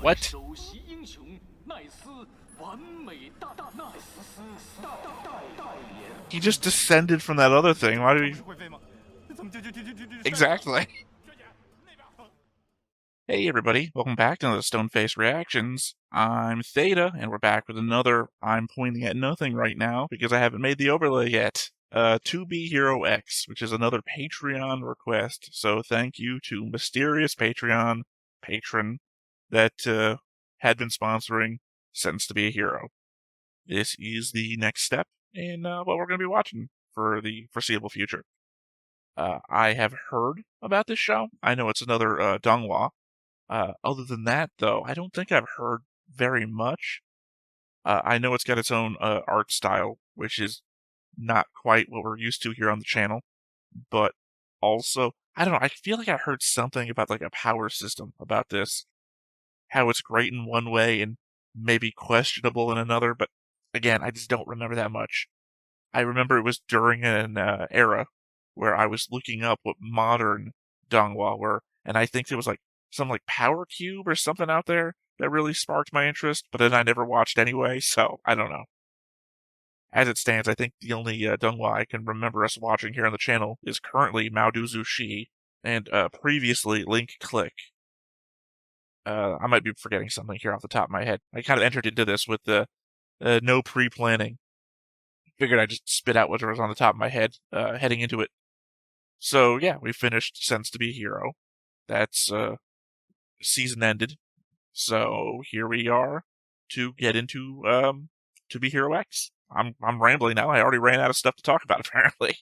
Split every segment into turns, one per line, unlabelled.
What? He just descended from that other thing. Why did he... Exactly. Hey everybody, welcome back to another Stoneface Reactions. I'm Theta, and we're back with another I'm pointing at nothing right now because I haven't made the overlay yet. 2B Hero X, which is another Patreon request, so thank you to mysterious Patreon patron that had been sponsoring Sense to Be a Hero. This is the next step in what we're going to be watching for the foreseeable future. I have heard about this show. I know it's another donghua. Other than that, though, I don't think I've heard very much. I know it's got its own art style, which is not quite what we're used to here on the channel. But also, I don't know, I feel like I heard something about like a power system about this. How it's great in one way and maybe questionable in another, but again, I just don't remember that much. I remember it was during an era where I was looking up what modern donghua were, and I think there was like some like Power Cube or something out there that really sparked my interest, but then I never watched anyway, so I don't know. As it stands, I think the only donghua I can remember us watching here on the channel is currently Maoduzu Shi, and previously Link Click. I might be forgetting something here off the top of my head. I kind of entered into this with the no pre-planning. Figured I'd just spit out whatever was on the top of my head heading into it. So yeah, we finished Sense to Be a Hero. That's season ended. So here we are to get into To Be Hero X. I'm rambling now. I already ran out of stuff to talk about apparently.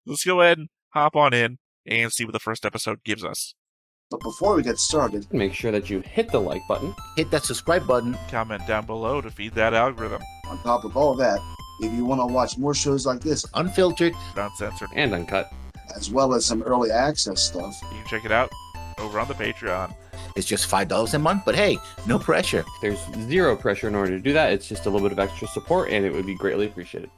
Let's go ahead and hop on in and see what the first episode gives us.
But before we get started,
make sure that you hit the like button,
hit that subscribe button,
comment down below to feed that algorithm.
On top of all that, if you want to watch more shows like this, unfiltered,
uncensored,
and uncut,
as well as some early access stuff,
you can check it out over on the Patreon.
It's just $5 a month, but hey, no pressure.
There's zero pressure in order to do that. It's just a little bit of extra support, and it would be greatly appreciated.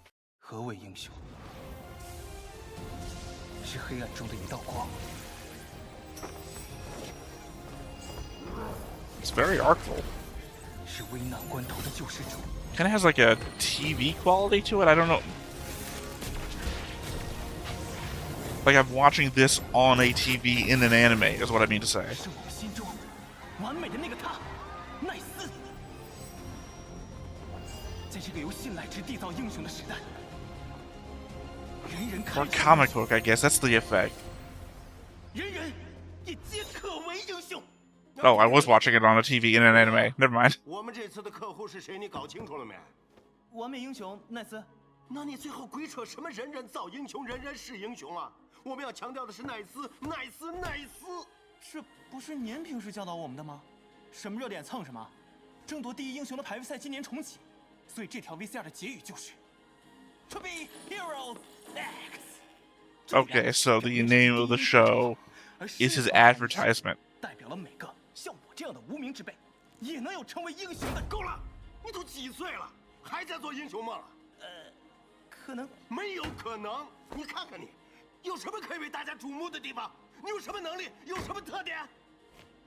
It's very artful. Kind of has like a TV quality to it. I don't know. Like I'm watching this on a TV in an anime, is what I mean to say. Or comic book, I guess. That's the effect. Oh, I was watching it on a TV in an anime. Never mind. Okay, so the name of the show is his advertisement.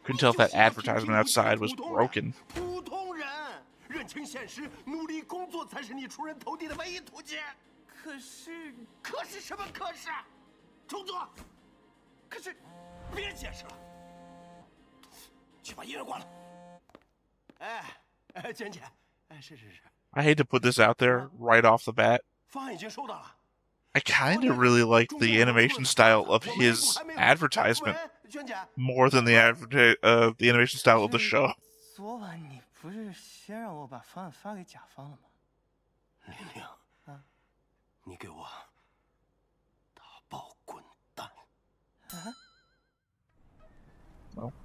Couldn't tell if that advertisement outside was broken. I hate to put this out there right off the bat. I kind of really like the animation style of his advertisement more than the animation style of the show. Well,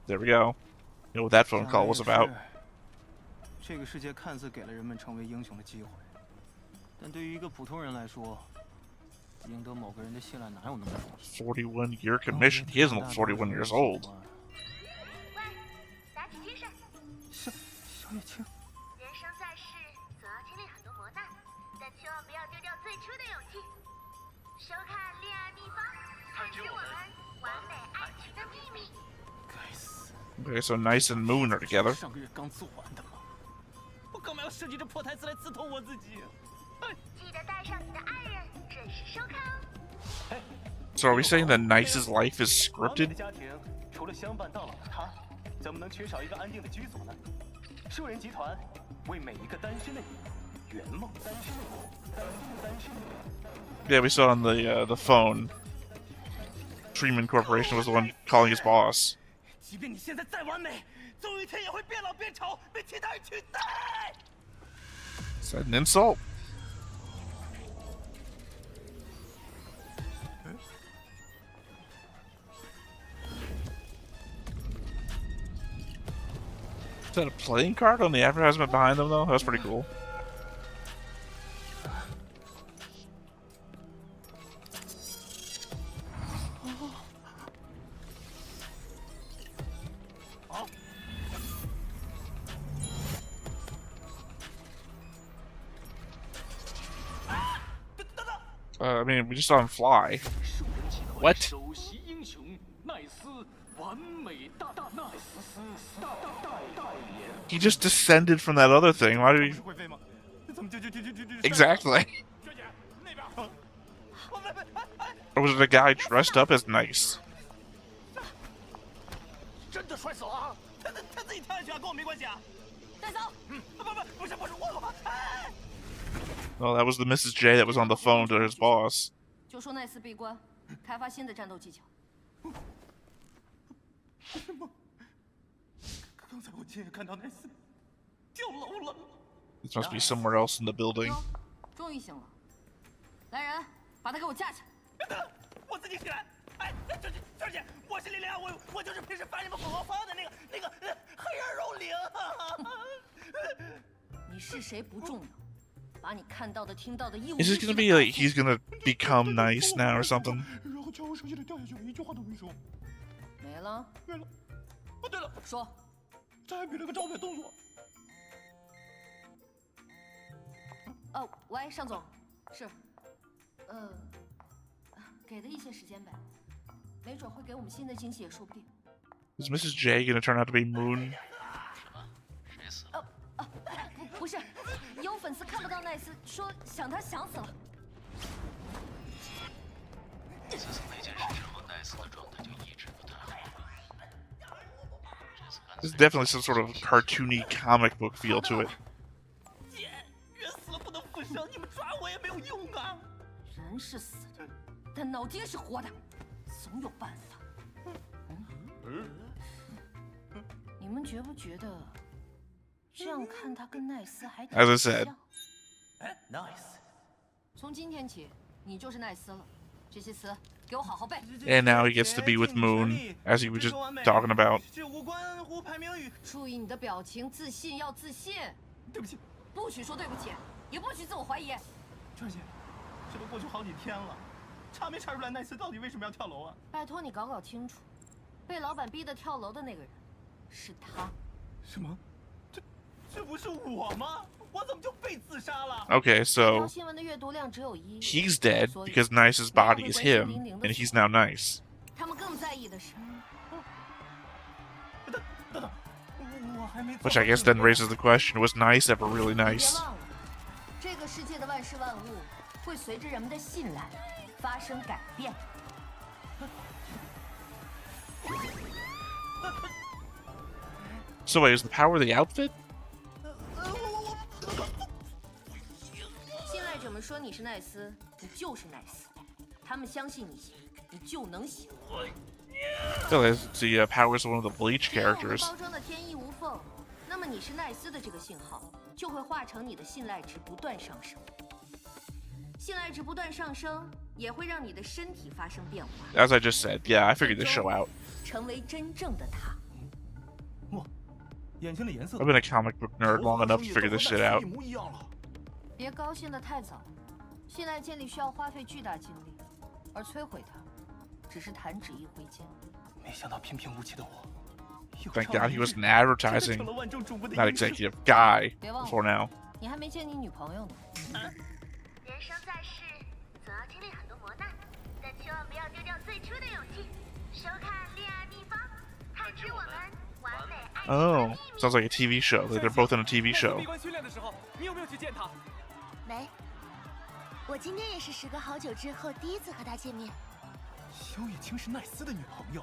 there we go. You know what that phone call was about. 41-year commission. He isn't 41 years old. Okay, so Nice and Moon are together.
上个月刚做完的吗？我干嘛要设计这破台词来刺痛我自己？
记得带上你的爱人，准时收看哦。
So are we saying that Nice's life is
完美的
scripted?
家庭除了相伴到老的他，怎么能缺少一个安定的居所呢？数人集团为每一个单身的你圆梦。单身的你，单身的你。
Yeah, we saw on the phone. Treatment Corporation was the one calling his boss.
即便你现在再完美，总有一天也会变老变丑，被其他人取代。
Is that an insult? Is that a playing card on the advertisement behind them, though? That's pretty cool. I mean, we just saw him fly. What?
首席英雄奈斯，完美大奈斯代言。
He just descended from that other thing. Why did he?
会飞吗？怎么就
Exactly.
学姐那边。
Or was it a guy dressed up as Nice?
真的摔死了啊！他自己跳下去啊，跟我没关系啊。带走。不是我。哎。
Well, that was the Mrs. J that was on the phone to his boss.
就说奈斯闭关，开发新的战斗技巧。
刚才我亲眼看到奈斯跳楼了。
This must be somewhere else in the building.
哟，终于醒了。来人，把他给我架起来。
我自己起来。哎，娟姐，我是林良，我就是平时翻你们广告方的那个黑人肉灵。
你是谁不重要，把你看到的、听到的一五
Is it gonna be like he's gonna become Nice now or something?
然后叫我手机里掉下去，一句话都没说。
没了。
没了。哦，对了，
说。
他还比了个招牌动作。
哦，喂，尚总，是，给的一些时间呗，没准会给我们新的惊喜也说不定。
Is Mrs. J gonna turn out to be Moon?
不是，有粉丝看不到奈斯，说想他想死了。
自从那件事之后，奈斯的状态就一直不太好。
There's definitely some sort of cartoony comic book feel to it.
姐，人死了不能复生，你们抓我也没有用啊。
人是死的，但脑筋是活的，总有办法。你们觉不觉得这样看他跟奈斯还挺
As I said.
像？
哎 ，nice。
从今天起，你就是奈斯了。这些词给我好好背。
And now he gets to be with Moon, as he was just talking about.
这无关乎排名与。
注意你的表情，自信要自信。
对不起，
不许说对不起，也不许自我怀疑。
娟姐，这都过去好几天了，查没查出来奈斯到底为什么要跳楼啊？
拜托你搞搞清楚，被老板逼得跳楼的那个人是他。
什么？这不是我吗？我怎么就被自杀了？
Okay, so
新闻的阅读量只有1，
he's dead because Nice's body is him, and he's now Nice.
他们更在意的是，
等，我还没。
Which I guess then raises the question: was Nice ever really
别
nice?
忘了，这个世界的万事万物会随着人们的信赖发生改变。
So wait, is the power the outfit?
信赖者们说你是奈斯，你就是奈斯；他们相信你行，你就能行。
Oh, the power is one of the Bleach
只要我们
characters.
包装的天衣无缝，那么你是奈斯的这个信号就会化成你的信赖值不断上升。信赖值不断上升，也会让你的身体发生变化。
As I just said, yeah, I figured this show out.
成为真正的他。
眼睛的颜色。
I've been a comic book nerd long enough to figure this shit out.
别高兴得太早，信赖建立需要花费巨大精力，而摧毁它，只是弹指一挥间。
没想到平平无奇的我。
Thank God he was an advertising, not executive guy before now.
你还没见你女朋友呢。
人生在世，总要经历很多磨难，但千万不要丢掉最初的勇气。收看《恋爱秘方》，探知我们完
Oh, sounds like a TV show. Like they're both in a TV show.
闭关训练的时候，你有没有去见他？
没，我今天也是时隔好久之后第一次和他见面。
萧月清是奈斯的女朋友，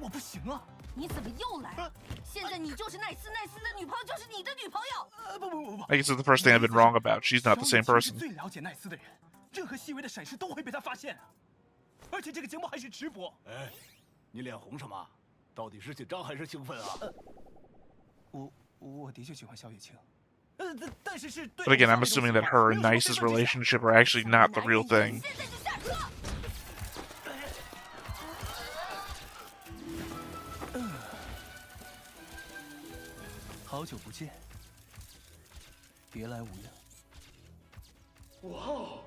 我不行啊！
你怎么又来？现在你就是奈斯，奈斯的女朋友就是你的女朋友。
不，
I guess it's the first thing I've been wrong about. She's not the same
萧月清
person.
是最了解奈斯的人，任何细微的闪失都会被他发现啊！而且这个节目还是直播。
哎，你脸红什么？到底是紧张还是兴奋啊？
我的确喜欢萧月清，但是是对。
But again, I'm assuming that her and Nice's relationship are actually not the real thing.
现在就下车。
好久不见，别来无恙。哇哦，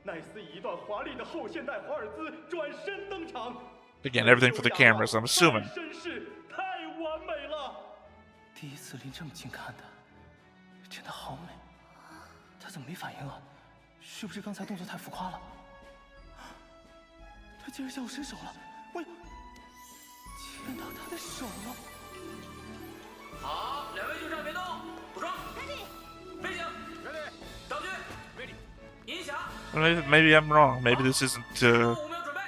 奈斯以一段华丽的后现代华尔兹转身登场。
Again, everything for the cameras, I'm assuming.
身世太完美了。第一次离这么近看的，真的好美。他怎么没反应啊？是不是刚才动作太浮夸了？他竟然向我伸手了！我牵到他的手了。
好，两位就站别动，补妆。飞行。道具。音响。
Maybe I'm wrong. Maybe this isn't
5秒准备。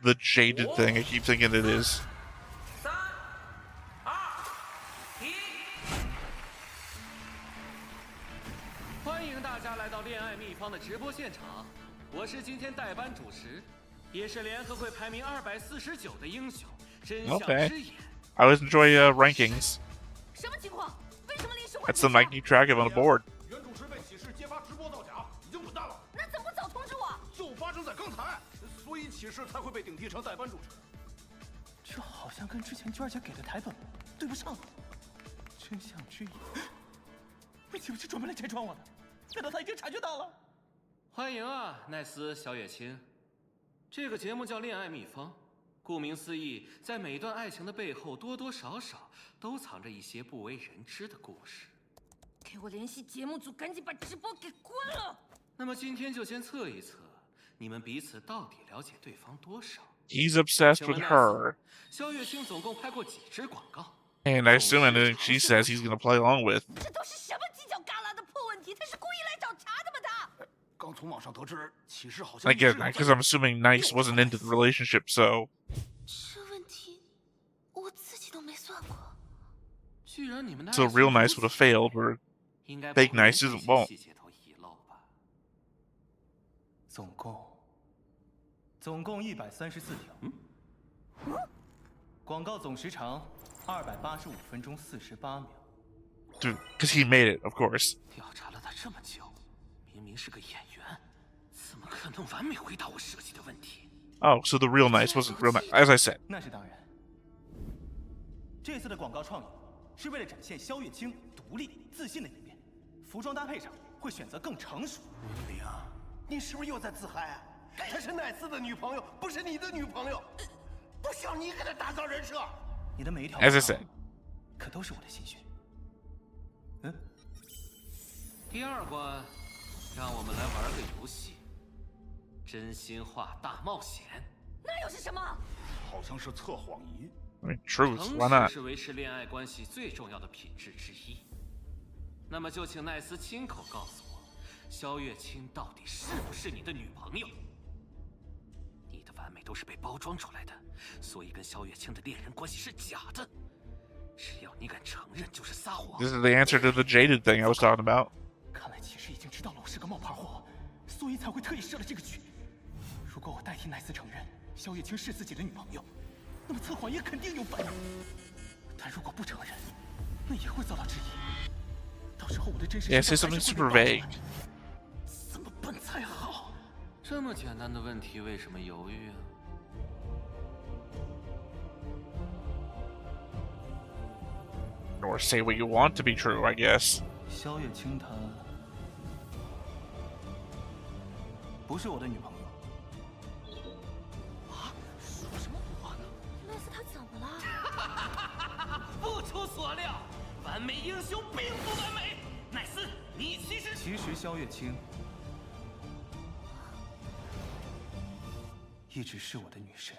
the jaded thing I keep thinking it is.
3、2、1。
欢迎大家来到恋爱秘方的直播现场，我是今天代班主持，也是联合会排名249的英雄，真相之眼。
I always enjoy rankings.
什么情况？为什么临时换？
That's something I keep track of on the board.
原主持被起事揭发直播造假，已经滚蛋了。
那怎么不早通知我？
就发生在刚才，所以起事才会被顶替成代班主持。
这好像跟之前娟儿姐给的台本对不上。真相之眼，魏岂不是专门来拆穿我的？难道他已经察觉到了？欢迎啊，奈斯、小野青。这个节目叫《恋爱秘方》。 顾名思义，在每段爱情的背后，多多少少都藏着一些不为人知的故事。
给我联系节目组，赶紧把直播给关了。
那么今天就先测一测，你们彼此到底了解对方多少？
He's obsessed with her.
萧月清总共拍过几支广告？
And I assume anything she says he's going to play along with.
这都是什么犄角旮旯的破问题？他是故意来找茬的吗？他？
刚从网上得知，起事好像。
Again, because I'm assuming Nice wasn't into the relationship, so.
这问题我自己都没算过。
居然你们的
So real Nice would have failed, where fake Nice won't.
总共134条。广告总时长285分钟48秒。
Dude, because he made it, of course.
调查了他这么久，明明是个演员，怎么可能完美回答我设计的问题？
Oh, so the real Nice wasn't real Nice, as I said.
那是当然。这次的广告创意是为了展现萧月清独立、自信的一面，服装搭配上会选择更成熟。
李阳，你是不是又在自嗨啊？她是奈斯的女朋友，不是你的女朋友，不需要你给她打造人设。
你的每一条
As I said.
可都是我的心血。第二关，让我们来玩个游戏。 真心话大冒险，
那又是什么？
好像是测谎仪。
I mean, truth, why
诚
not?
实是维持恋爱关系最重要的品质之一。那么就请奈斯亲口告诉我，萧月清到底是不是你的女朋友？你的完美都是被包装出来的，所以跟萧月清的恋人关系是假的。只要你敢承认，就是撒谎。
This is the answer to the jaded thing I was talking about.
看来骑士已经知道了我是个冒牌货，所以才会特意设了这个局。 如果我代替奈斯承认萧月清是自己的女朋友，那么测谎也肯定有反应。但如果不承认，那也会遭到质疑。到时候我的真实
Yeah, say something super vague.
怎么办才好？这么简单的问题，为什么犹豫啊？
Or say what you want to be true, I guess.
萧月清她不是我的女朋友。
说什么话呢？奈斯他怎么了？
不出所料，完美英雄并不完美。奈斯，你其实萧月清一直是我的女神。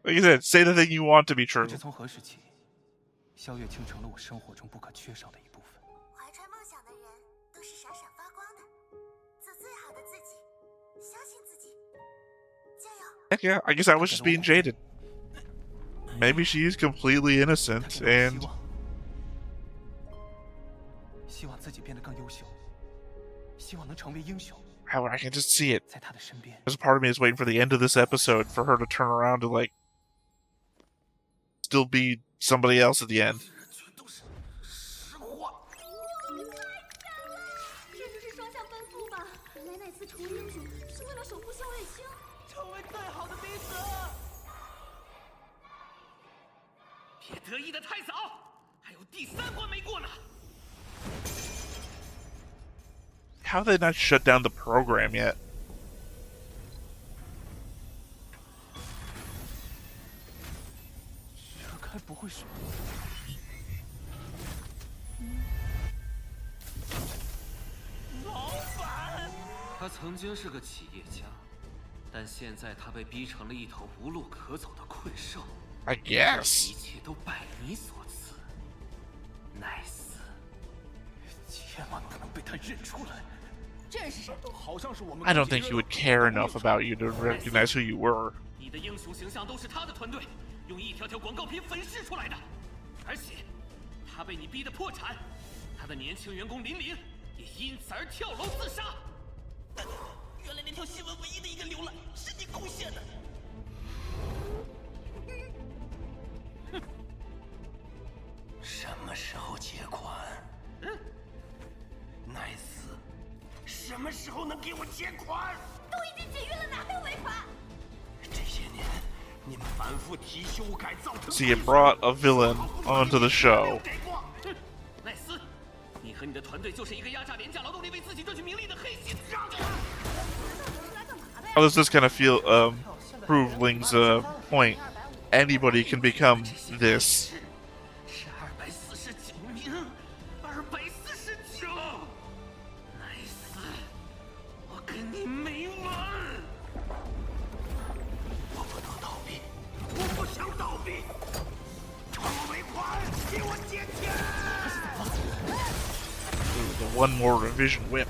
Like you said, say the thing you want to be
不
true.
知从何时起，萧月清成了我生活中不可缺少的一部分。
怀揣梦想的人都是闪闪发光的，做最好的自己，相信自己，加油！
Heck yeah, I guess I was just being jaded. Maybe she's completely innocent, and
希望自己变得更优秀，希望能成为英雄。
I can just see it.
在他的身边，
There's a part of me is waiting for the end of this episode for her to turn around to like still be somebody else at the end.
这就是双向奔赴吧？莱奈斯成为英雄是为了守护校卫星，
成为最好的彼此。
别得意的太早，还有第3关没过呢。
How have they not shut down the program yet?
这该不会是……老板，
他曾经是个企业家，但现在他被逼成了一头无路可走的困兽。
I guess.
一切都拜你所赐，奈斯。
千万不能被他认出来。
这人是谁？
好像是我们。
I don't think he would care enough about you to recognize who you were.
你的英雄形象都是他的团队用一条条广告片粉饰出来的，而且他被你逼得破产，他的年轻员工林林也因此而跳楼自杀。
原来那条新闻唯一的一个浏览是你贡献的。
什么时候结款？奈斯，什么时候能给我结款？
都已经解约了，哪还有尾款？
这些年，你们反复提修改造成。
See, it brought a villain onto the show.
奈斯，你和你的团队就是一个压榨廉价劳动力、为自己赚取名利的黑心。
How does this kind of feel prove Ling's point? Anybody can become this.
是249名，249。奈斯，我跟你没完！
我不能倒闭，我不想倒闭，还我尾款，给我结钱！
The one more revision whip.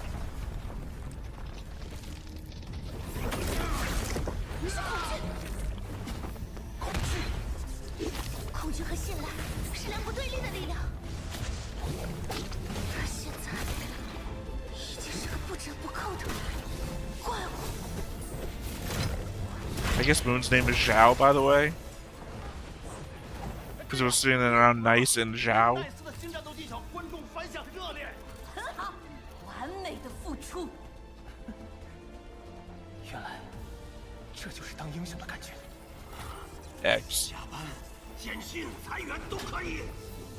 恐惧和信赖是两股对立的力量，他现在已经是个不折不扣的怪物。
I guess Moon's name is Zhao, by the way. Because it was sitting around Nice and Zhao.
奈斯的新战斗技巧，观众反响热烈。
很好，完美的付出。
原来，这就是当英雄的感觉。
X.
加班、减薪、裁员都可以，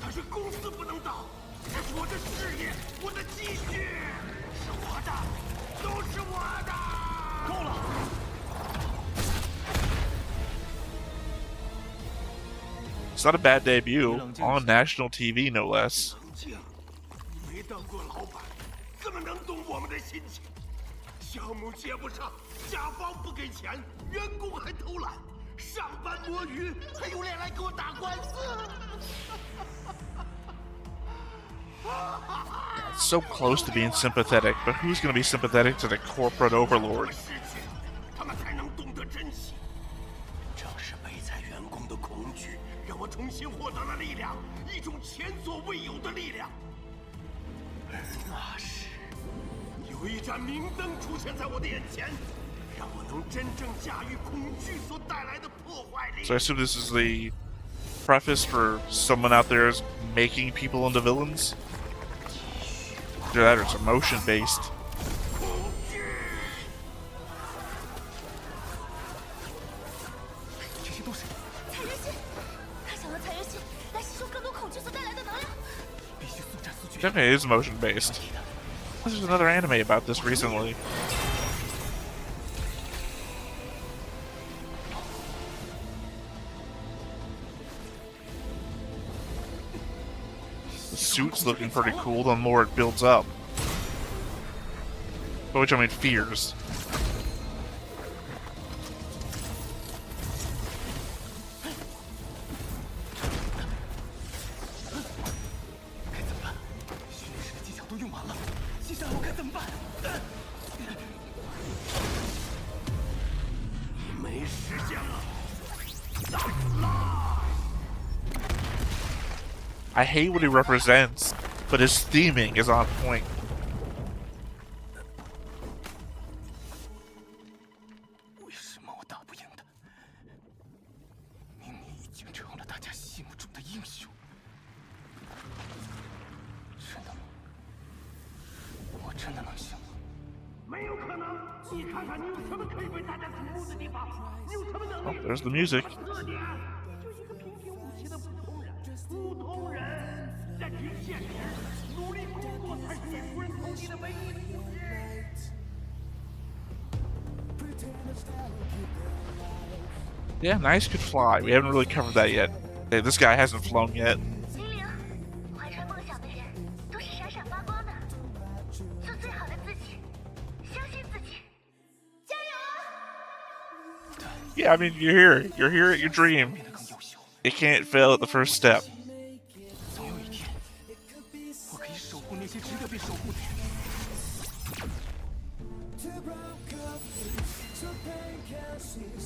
但是公司不能倒。这是我的事业，我的积蓄，是我的，都是我的。
够了！
It's not a bad debut on national TV, no less.
冷静，没当过老板，怎么能懂我们的心情？项目接不上，甲方不给钱，员工还偷懒，上班摸鱼，还有脸来给我打官司？
It's so close to being sympathetic, but who's going to be sympathetic to the corporate overlord?
失去，他们才能懂得珍惜。正是备在员工的恐惧，让我重新获得了力量，一种前所未有的力量。而那时，有一盏明灯出现在我的眼前，让我能真正驾驭恐惧所带来的破坏力。
So I assume this is the preface for someone out there is making people into villains? Either that or it's emotion based.
恐惧。
这些都是
采源信，他想要采源信来吸收更多恐惧所带来的能量。
必须速战速决。
Definitely is emotion based. There's another anime about this recently. The suit's looking pretty cool the more it builds up. By which I mean fears.
怎么办？
没时间了。
I hate what he represents, but his theming is on point.
为什么我打不赢他？明明已经成了大家心目中的英雄。真的吗？我真的能行吗？
没有可能！你看看你有什么可以被大家瞩目的地方？你有什么能力？
Oh, there's the music.
特点，你就是一个平平无奇的普通人。普通人，认清现实，努力工作才是你出人头地的唯一途径。
Yeah, nice could fly. We haven't really covered that yet. Hey, this guy hasn't flown yet.
精灵，怀揣梦想的人都是闪闪发光的。做最好的自己，相信自己，加油！
Yeah, I mean, you're here at your dream.
变得更优秀。
It can't fail at the first step.
总有一天，我可以守护那些值得被守护的人。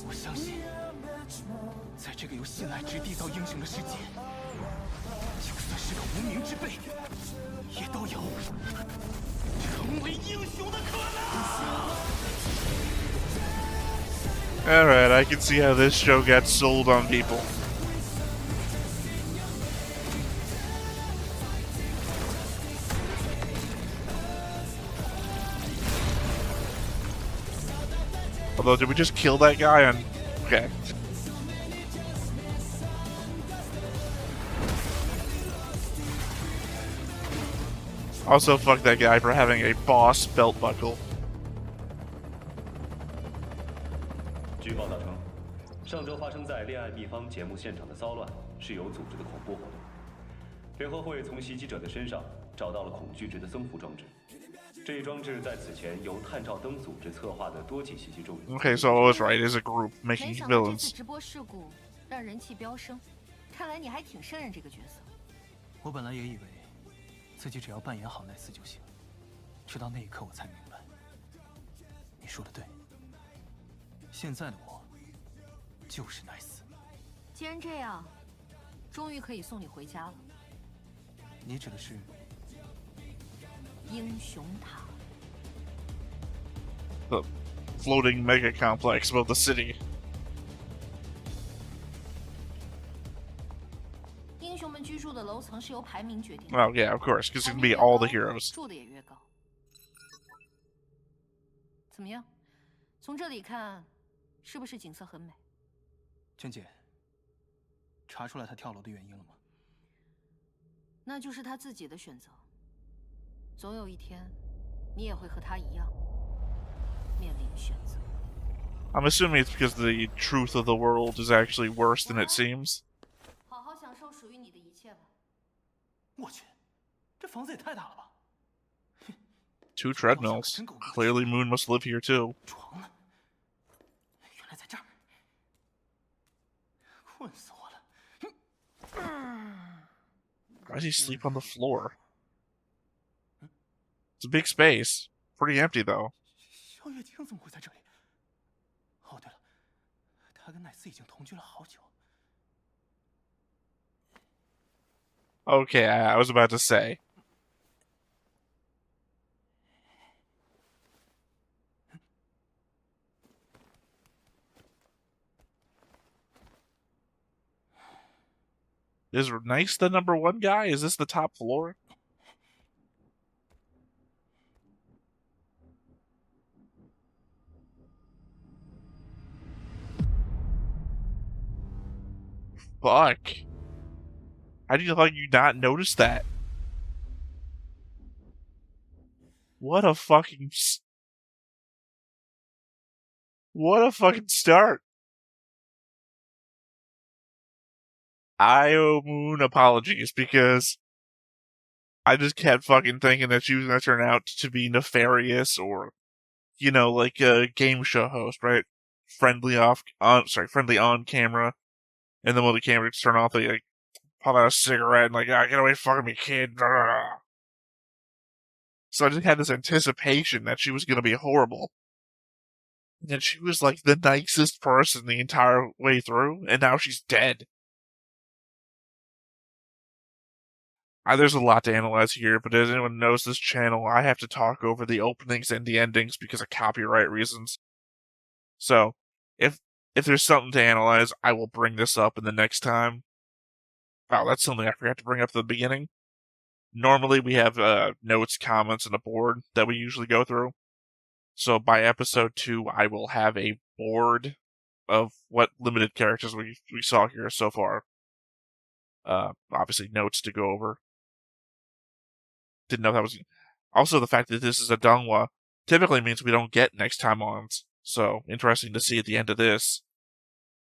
我相信，在这个由信赖值缔造英雄的世界，就算是个无名之辈，也都有成为英雄的可能。
Alright, I can see how this show got sold on people. Although, did we just kill that guy on... Okay. Also, fuck that guy for having a boss belt buckle.
据报道称，上周发生在恋爱地方节目现场的骚乱是有组织的恐怖活动。联合会从袭击者的身上找到了恐惧值的增幅装置。这一装置在此前由探照灯组织策划的多起袭击中。
Okay, so I was right. It's a group
没
making
想到这次
villains.
直播事故让人气飙升，看来你还挺胜任这个角色。
我本来也以为自己只要扮演好奈斯就行，直到那一刻我才明白，你说的对，现在的我就是奈斯。
既然这样，终于可以送你回家了。
你指的是
英雄塔？
The floating mega complex above the city.
英雄们居住的楼层是由排名决定的。
Oh, yeah, of course, because it
排
can
名
be
越
all
高
the heroes.
住的也越高。怎么样？从这里看，是不是景色很美？
娟姐，查出来他跳楼的原因了吗？
那就是他自己的选择。总有一天，你也会和他一样面临选择。
I'm assuming it's because the truth of the world is actually worse than it seems.
好好享受属于你的一切吧。
我去，这房子也太大了吧！
Two treadmills. Clearly Moon must live here too.
床呢？原来在这儿，困死我了。
Why does he sleep on the floor? It's a big space. Pretty empty, though.
萧月婷怎么会在这里？哦，对了，他跟奈斯已经同居了好久。
Okay, I was about to say. Is Nice the #1 guy? Is this the top floor? Fuck. How do you not notice that? What a fucking start. I owe Moon apologies because I just kept fucking thinking that she was gonna turn out to be nefarious or, you know, like a game show host, right? Friendly on camera, and then when the camera turn off, they like pop out a cigarette and like, get away from me, kid. So I just had this anticipation that she was going to be horrible. And then she was like the nicest person the entire way through, and now she's dead. There's a lot to analyze here, but as anyone knows this channel, I have to talk over the openings and the endings because of copyright reasons. So, if there's something to analyze, I will bring this up in the next time. Wow, that's something I forgot to bring up at the beginning. Normally we have notes, comments, and a board that we usually go through. So by episode 2, I will have a board of what limited characters we saw here so far. Obviously notes to go over. Didn't know that was... Also, the fact that this is a donghua typically means we don't get next time ons. So, interesting to see at the end of this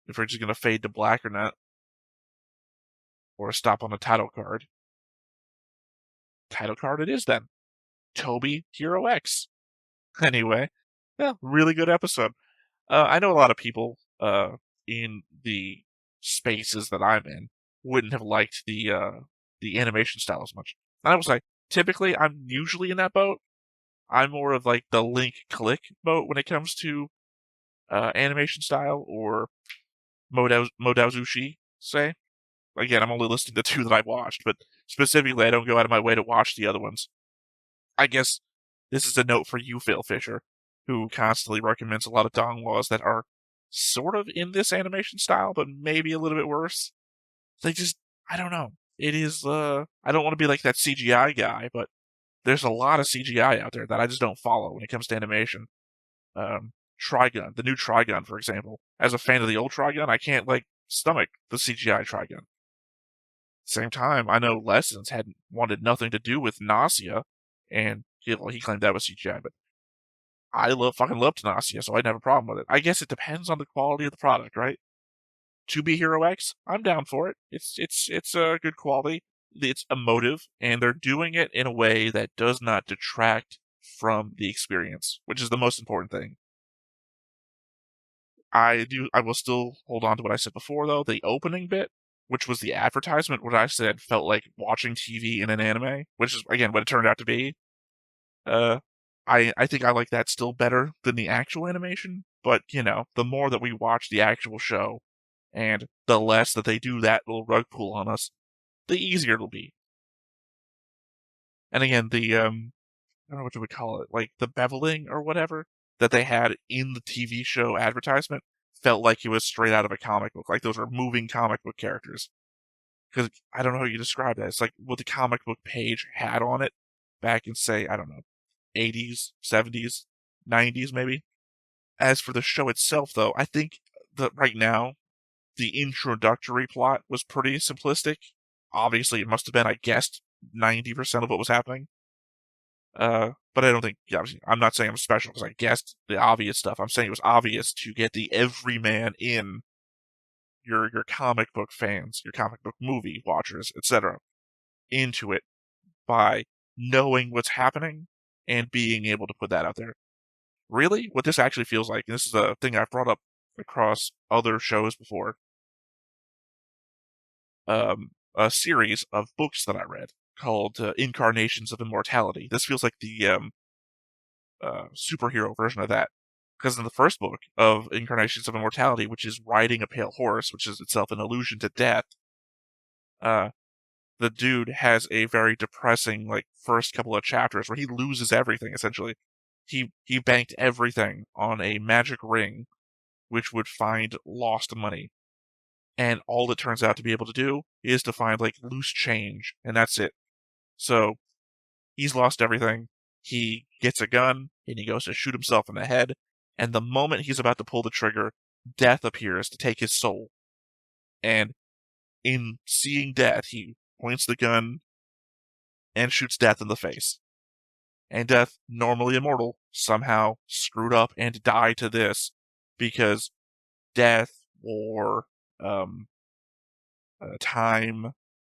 if we're just going to fade to black or not. Or stop on a title card. Title card it is then. Toby Hero X. Anyway, yeah, really good episode. I know a lot of people in the spaces that I'm in wouldn't have liked the animation style as much. And I will say, typically, I'm usually in that boat. I'm more of like the link click boat when it comes to animation style or Modauzushi, say. Again, I'm only listing the 2 that I've watched, but specifically, I don't go out of my way to watch the other ones. I guess this is a note for you, Phil Fisher, who constantly recommends a lot of donghwas that are sort of in this animation style, but maybe a little bit worse. They just, I don't know. It is, I don't want to be like that CGI guy, but there's a lot of CGI out there that I just don't follow when it comes to animation. Trigun, the new Trigun, for example. As a fan of the old Trigun, I can't, stomach the CGI Trigun. Same time, I know Lessons had wanted nothing to do with Nausea, and he claimed that was CGI, but I fucking loved Nausea, so I didn't have a problem with it. I guess it depends on the quality of the product, right? 2B Hero X, I'm down for it. It's a good quality. It's emotive, and they're doing it in a way that does not detract from the experience, which is the most important thing. I will still hold on to what I said before, though. The opening bit, which was the advertisement, what I said felt like watching TV in an anime, which is, again, what it turned out to be. I think I like that still better than the actual animation, but, the more that we watch the actual show, and the less that they do that little rug pull on us, the easier it'll be. And again, the, I don't know what you would call it, like the beveling or whatever that they had in the TV show advertisement felt like it was straight out of a comic book, like those were moving comic book characters. Because I don't know how you describe that. It's like what the comic book page had on it back in, say, I don't know, 80s, 70s, 90s maybe. As for the show itself, though, I think that right now, the introductory plot was pretty simplistic. Obviously, it must have been, I guessed, 90% of what was happening. But I don't think, obviously, I'm not saying I'm special because I guessed the obvious stuff. I'm saying it was obvious to get the everyman in, your comic book fans, your comic book movie watchers, etc., into it by knowing what's happening and being able to put that out there. Really, what this actually feels like, and this is a thing I've brought up across other shows before, a series of books that I read called Incarnations of Immortality. This feels like the superhero version of that. Because in the first book of Incarnations of Immortality, which is Riding a Pale Horse, which is itself an allusion to death, the dude has a very depressing, first couple of chapters where he loses everything, essentially. He banked everything on a magic ring, which would find lost money. And all it turns out to be able to do is to find, loose change, and that's it. So, he's lost everything. He gets a gun, and he goes to shoot himself in the head, and the moment he's about to pull the trigger, death appears to take his soul. And in seeing death, he points the gun and shoots death in the face. And death, normally immortal, somehow screwed up and died to this because death or time,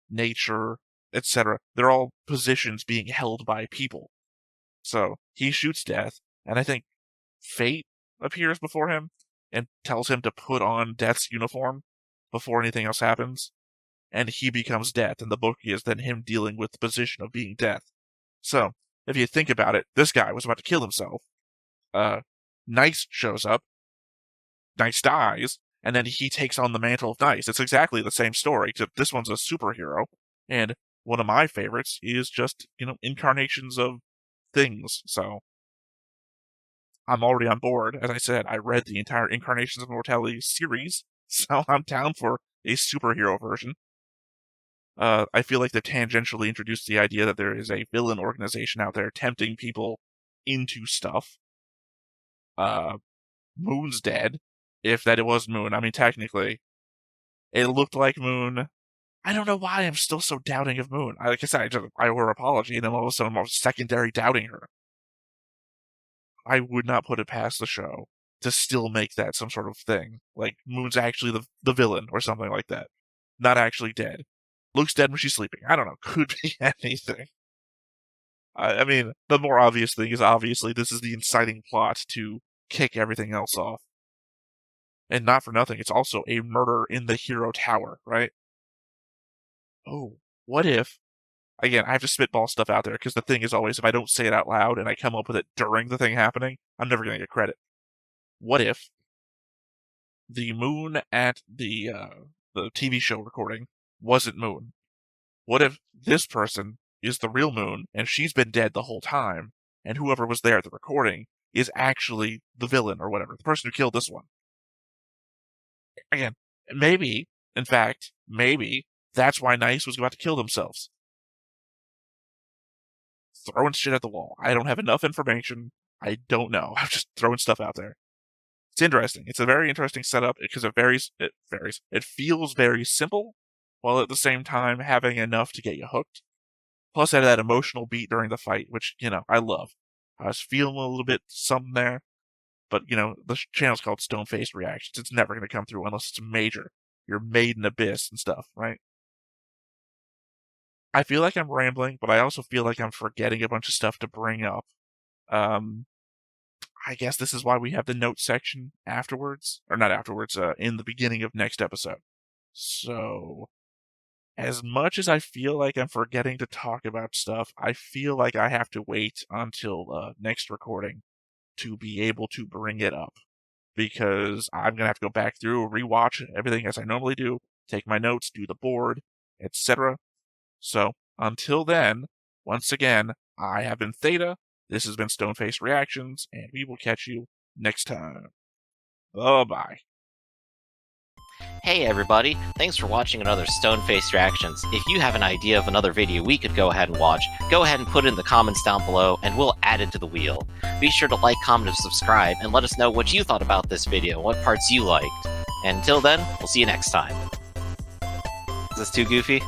nature, etc., they're all positions being held by people. So he shoots death, and I think Fate appears before him and tells him to put on Death's uniform before anything else happens, and he becomes Death, and the book is then him dealing with the position of being Death. So, if you think about it, this guy was about to kill himself. Nice shows up, Nice dies, and then he takes on the mantle of Nice. It's exactly the same story, except this one's a superhero, and one of my favorites is just, incarnations of things, so I'm already on board. As I said, I read the entire Incarnations of Mortality series, so I'm down for a superhero version. I feel like they've tangentially introduced the idea that there is a villain organization out there tempting people into stuff. Moon's dead. If that it was Moon, I mean, technically, it looked like Moon. I don't know why I'm still so doubting of Moon. Like I said, I owe her apology, and then all of a sudden I'm secondary doubting her. I would not put it past the show to still make that some sort of thing. Like, Moon's actually the villain or something like that. Not actually dead. Luke's dead when she's sleeping. I don't know. Could be anything. I mean, the more obvious thing is obviously this is the inciting plot to kick everything else off. And not for nothing, it's also a murder in the Hero Tower, right? Oh, what if... Again, I have to spitball stuff out there, because the thing is always, if I don't say it out loud and I come up with it during the thing happening, I'm never going to get credit. What if the Moon at the TV show recording wasn't Moon? What if this person is the real Moon, and she's been dead the whole time, and whoever was there at the recording is actually the villain, or whatever, the person who killed this one? Again, maybe, in fact, maybe, that's why Nice was about to kill themselves. Throwing shit at the wall. I don't have enough information. I don't know. I'm just throwing stuff out there. It's interesting. It's a very interesting setup because it varies. It feels very simple, while at the same time having enough to get you hooked. Plus, I had that emotional beat during the fight, which, I love. I was feeling a little bit something there, but, the channel's called Stone-Faced Reactions. It's never going to come through unless it's major. Your Maiden Abyss and stuff, right? I feel like I'm rambling, but I also feel like I'm forgetting a bunch of stuff to bring up. I guess this is why we have the notes section afterwards. Or not afterwards, in the beginning of next episode. So, as much as I feel like I'm forgetting to talk about stuff, I feel like I have to wait until next recording to be able to bring it up. Because I'm going to have to go back through, rewatch everything as I normally do, take my notes, do the board, etc. So, until then, once again, I have been Theta, this has been Stone-Faced Reactions, and we will catch you next time. Bye-bye.
Hey everybody, thanks for watching another Stone-Faced Reactions. If you have an idea of another video we could go ahead and watch, go ahead and put it in the comments down below, and we'll add it to the wheel. Be sure to like, comment, and subscribe, and let us know what you thought about this video, what parts you liked. And until then, we'll see you next time. Is this too goofy?